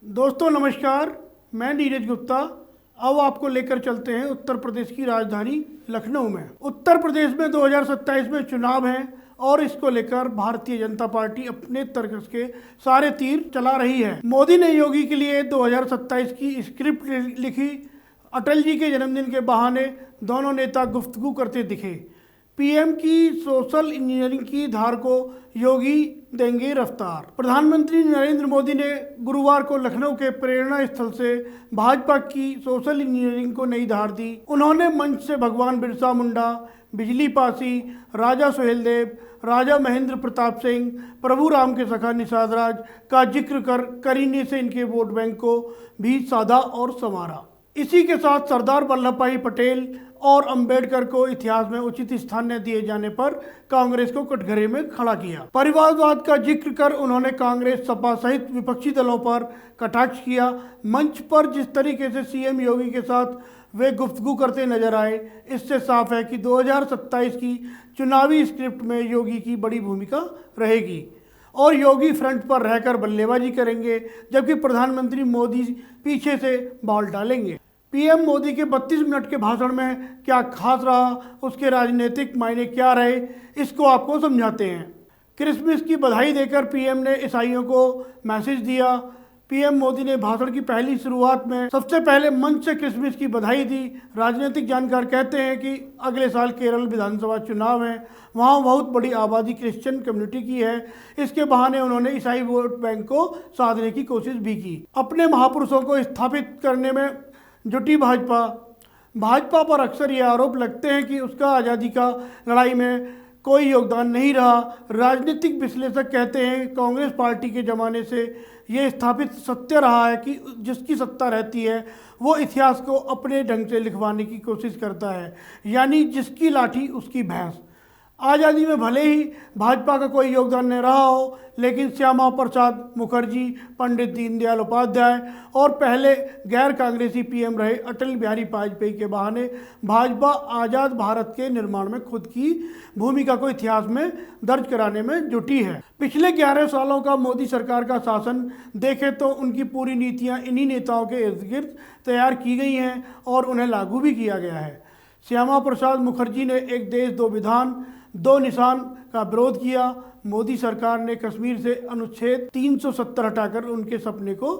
दोस्तों नमस्कार, मैं नीरज गुप्ता। अब आपको लेकर चलते हैं उत्तर प्रदेश की राजधानी लखनऊ में। उत्तर प्रदेश में 2027 में चुनाव हैं और इसको लेकर भारतीय जनता पार्टी अपने तरफ के सारे तीर चला रही है। मोदी ने योगी के लिए 2027 की स्क्रिप्ट लिखी। अटल जी के जन्मदिन के बहाने दोनों नेता गुफ्तगू करते दिखे। पीएम की सोशल इंजीनियरिंग की धार को योगी देंगे रफ्तार। प्रधानमंत्री नरेंद्र मोदी ने गुरुवार को लखनऊ के प्रेरणा स्थल से भाजपा की सोशल इंजीनियरिंग को नई धार दी। उन्होंने मंच से भगवान बिरसा मुंडा, बिजली पासी, राजा सुहेलदेव, राजा महेंद्र प्रताप सिंह, प्रभु राम के सखा निषाद राज का जिक्र कर करीने से इनके वोट बैंक को भी साधा और संवारा। इसी के साथ सरदार वल्लभ भाई पटेल और अंबेडकर को इतिहास में उचित स्थान न दिए जाने पर कांग्रेस को कटघरे में खड़ा किया। परिवारवाद का जिक्र कर उन्होंने कांग्रेस, सपा सहित विपक्षी दलों पर कटाक्ष किया। मंच पर जिस तरीके से सीएम योगी के साथ वे गुफ्तगू करते नजर आए, इससे साफ है कि 2027 की चुनावी स्क्रिप्ट में योगी की बड़ी भूमिका रहेगी और योगी फ्रंट पर रहकर बल्लेबाजी करेंगे, जबकि प्रधानमंत्री मोदी पीछे से बॉल डालेंगे। पीएम मोदी के 32 मिनट के भाषण में क्या खास रहा, उसके राजनीतिक मायने क्या रहे, इसको आपको समझाते हैं। क्रिसमस की बधाई देकर पीएम ने ईसाइयों को मैसेज दिया। पीएम मोदी ने भाषण की पहली शुरुआत में सबसे पहले मंच से क्रिसमस की बधाई दी। राजनीतिक जानकार कहते हैं कि अगले साल केरल विधानसभा चुनाव हैं, वहाँ बहुत बड़ी आबादी क्रिश्चियन कम्युनिटी की है। इसके बहाने उन्होंने ईसाई वोट बैंक को साधने की कोशिश भी की। अपने महापुरुषों को स्थापित करने में जुटी भाजपा पर अक्सर ये आरोप लगते हैं कि उसका आज़ादी का लड़ाई में कोई योगदान नहीं रहा। राजनीतिक विश्लेषक कहते हैं कांग्रेस पार्टी के ज़माने से ये स्थापित सत्य रहा है कि जिसकी सत्ता रहती है वो इतिहास को अपने ढंग से लिखवाने की कोशिश करता है, यानी जिसकी लाठी उसकी भैंस। आज़ादी में भले ही भाजपा का कोई योगदान नहीं रहा हो, लेकिन श्यामा प्रसाद मुखर्जी, पंडित दीनदयाल उपाध्याय और पहले गैर कांग्रेसी पीएम रहे अटल बिहारी वाजपेयी के बहाने भाजपा आज़ाद भारत के निर्माण में खुद की भूमिका को इतिहास में दर्ज कराने में जुटी है। पिछले 11 सालों का मोदी सरकार का शासन देखें तो उनकी पूरी नीतियाँ इन्हीं नेताओं के इर्द गिर्द तैयार की गई हैं और उन्हें लागू भी किया गया है। श्यामा प्रसाद मुखर्जी ने एक देश दो विधान दो निशान का विरोध किया। मोदी सरकार ने कश्मीर से अनुच्छेद 370 हटाकर उनके सपने को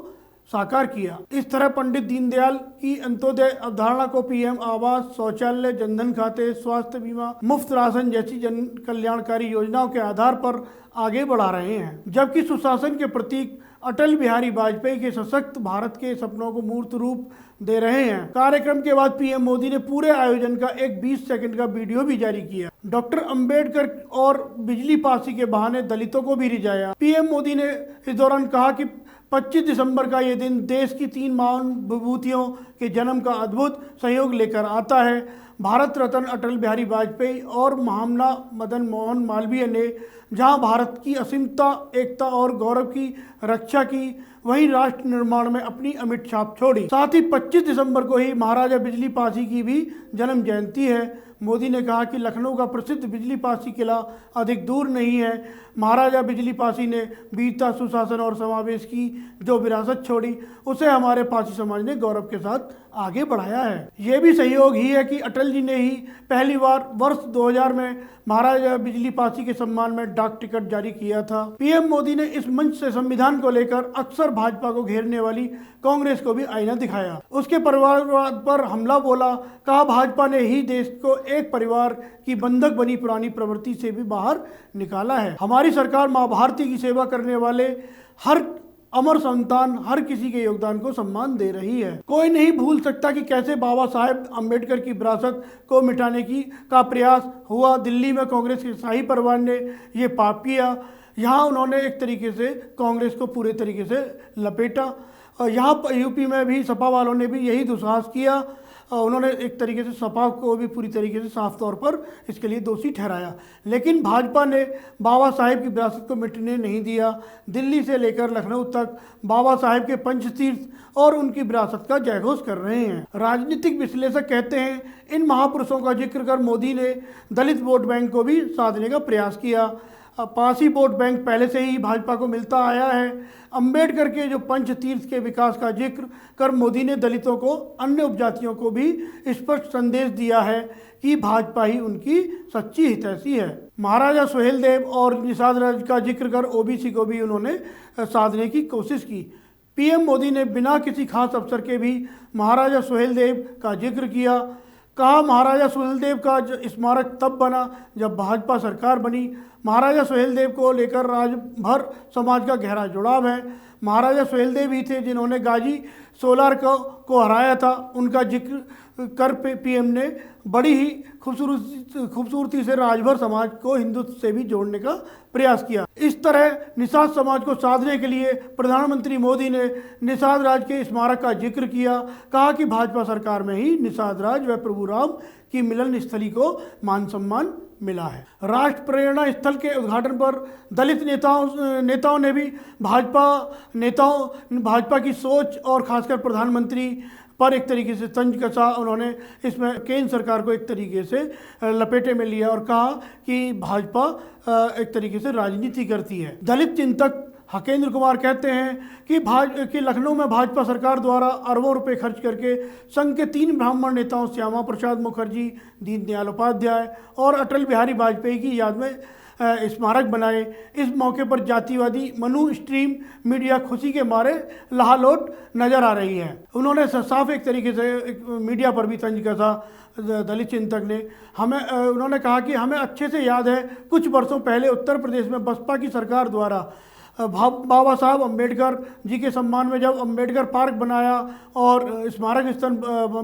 साकार किया। इस तरह पंडित दीनदयाल की अंत्योदय अवधारणा को पीएम आवास, शौचालय, जनधन खाते, स्वास्थ्य बीमा, मुफ्त राशन जैसी जन कल्याणकारी योजनाओं के आधार पर आगे बढ़ा रहे हैं, जबकि सुशासन के प्रतीक अटल बिहारी वाजपेयी के सशक्त भारत के सपनों को मूर्त रूप दे रहे हैं। कार्यक्रम के बाद पीएम मोदी ने पूरे आयोजन का एक 20 सेकंड का वीडियो भी जारी किया। डॉक्टर अंबेडकर और बिजली पासी के बहाने दलितों को भी रिझाया। पीएम मोदी ने इस दौरान कहा कि 25 दिसंबर का ये दिन देश की 3 महान विभूतियों के जन्म का अद्भुत संयोग लेकर आता है। भारत रत्न अटल बिहारी वाजपेयी और महामना मदन मोहन मालवीय ने जहां भारत की असीमता, एकता और गौरव की रक्षा की, वहीं राष्ट्र निर्माण में अपनी अमिट छाप छोड़ी। साथ ही 25 दिसंबर को ही महाराजा बिजली पासी की भी जन्म जयंती है। मोदी ने कहा कि लखनऊ का प्रसिद्ध बिजली पासी किला अधिक दूर नहीं है। महाराजा बिजली पासी ने वीरता, सुशासन और समावेश की जो विरासत छोड़ी, उसे हमारे पासी समाज ने गौरव के साथ आगे बढ़ाया है। ये भी सहयोग ही है कि अटल जी ने ही पहली बार वर्ष 2000 में महाराजा बिजली पासी के सम्मान में डाक टिकट जारी किया था। पीएम मोदी ने इस मंच से संविधान को लेकर अक्सर भाजपा को घेरने वाली कांग्रेस को भी आईना दिखाया। उसके परिवारवाद पर हमला बोला। कहा भाजपा ने ही देश को एक परिवार की बंधक बनी पुरानी प्रवृत्ति से भी बाहर निकाला है। हमारी सरकार मां भारती की सेवा करने वाले हर अमर संतान, हर किसी के योगदान को सम्मान दे रही है। कोई नहीं भूल सकता कि कैसे बाबा साहेब अम्बेडकर की विरासत को मिटाने का प्रयास हुआ। दिल्ली में कांग्रेस के शाही परिवार ने ये पाप किया। यहाँ उन्होंने एक तरीके से कांग्रेस को पूरे तरीके से लपेटा। यहाँ यूपी में भी सपा वालों ने भी यही दुस्साहस किया। उन्होंने एक तरीके से सपा को भी पूरी तरीके से साफ तौर पर इसके लिए दोषी ठहराया। लेकिन भाजपा ने बाबा साहेब की विरासत को मिटने नहीं दिया। दिल्ली से लेकर लखनऊ तक बाबा साहेब के पंचतीर्थ और उनकी विरासत का जयघोष कर रहे हैं। राजनीतिक विश्लेषक कहते हैं इन महापुरुषों का जिक्र कर मोदी ने दलित वोट बैंक को भी साधने का प्रयास किया। पासी वोट बैंक पहले से ही भाजपा को मिलता आया है। अंबेडकर के जो पंच तीर्थ के विकास का जिक्र कर मोदी ने दलितों को, अन्य उपजातियों को भी स्पष्ट संदेश दिया है कि भाजपा ही उनकी सच्ची हितैषी है। महाराजा सुहेलदेव और निषाद राज का जिक्र कर ओबीसी को भी उन्होंने साधने की कोशिश की। पीएम मोदी ने बिना किसी खास अवसर के भी महाराजा सुहेलदेव का जिक्र किया। कहा, महाराजा सुहेलदेव का स्मारक तब बना जब भाजपा सरकार बनी। महाराजा सुहेलदेव को लेकर राजभर समाज का गहरा जुड़ाव है। महाराजा सुहेलदेव ही थे जिन्होंने गाजी सोलार को हराया था। उनका जिक्र कर पीएम ने बड़ी ही खूबसूरती से राजभर समाज को हिंदुत्व से भी जोड़ने का प्रयास किया। इस तरह निषाद समाज को साधने के लिए प्रधानमंत्री मोदी ने निषाद राज के स्मारक का जिक्र किया। कहा कि भाजपा सरकार में ही निषाद राज व प्रभु राम की मिलन स्थली को मान सम्मान मिला है। राष्ट्र प्रेरणा स्थल के उद्घाटन पर दलित नेताओं ने भी भाजपा की सोच और खासकर प्रधानमंत्री पर एक तरीके से तंज कसा। उन्होंने इसमें केंद्र सरकार को एक तरीके से लपेटे में लिया और कहा कि भाजपा एक तरीके से राजनीति करती है। दलित चिंतक हकेंद्र कुमार कहते हैं कि लखनऊ में भाजपा सरकार द्वारा अरबों रुपए खर्च करके संघ के 3 ब्राह्मण नेताओं श्यामा प्रसाद मुखर्जी, दीनदयाल उपाध्याय और अटल बिहारी वाजपेयी की याद में स्मारक बनाए। इस मौके पर जातिवादी मनु स्ट्रीम मीडिया खुशी के मारे लहालोट नजर आ रही है। उन्होंने साफ एक तरीके से मीडिया पर भी तंज कसा। दलित चिंतक ने उन्होंने कहा कि हमें अच्छे से याद है, कुछ वर्षों पहले उत्तर प्रदेश में बसपा की सरकार द्वारा बाबा साहब अम्बेडकर जी के सम्मान में जब अम्बेडकर पार्क बनाया और स्मारक स्थल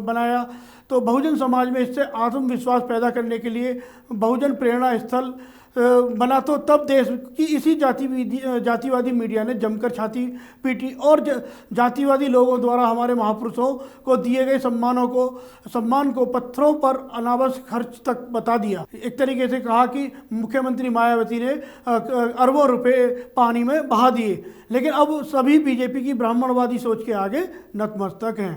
बनाया तो बहुजन समाज में इससे आत्मविश्वास पैदा करने के लिए बहुजन प्रेरणा स्थल बना। तो तब देश की इसी जातिवादी मीडिया ने जमकर छाती पीटी और जातिवादी लोगों द्वारा हमारे महापुरुषों को दिए गए सम्मान को पत्थरों पर अनावश्यक खर्च तक बता दिया। एक तरीके से कहा कि मुख्यमंत्री मायावती ने अरबों रुपए पानी में बहा दिए। लेकिन अब सभी बीजेपी की ब्राह्मणवादी सोच के आगे नतमस्तक हैं।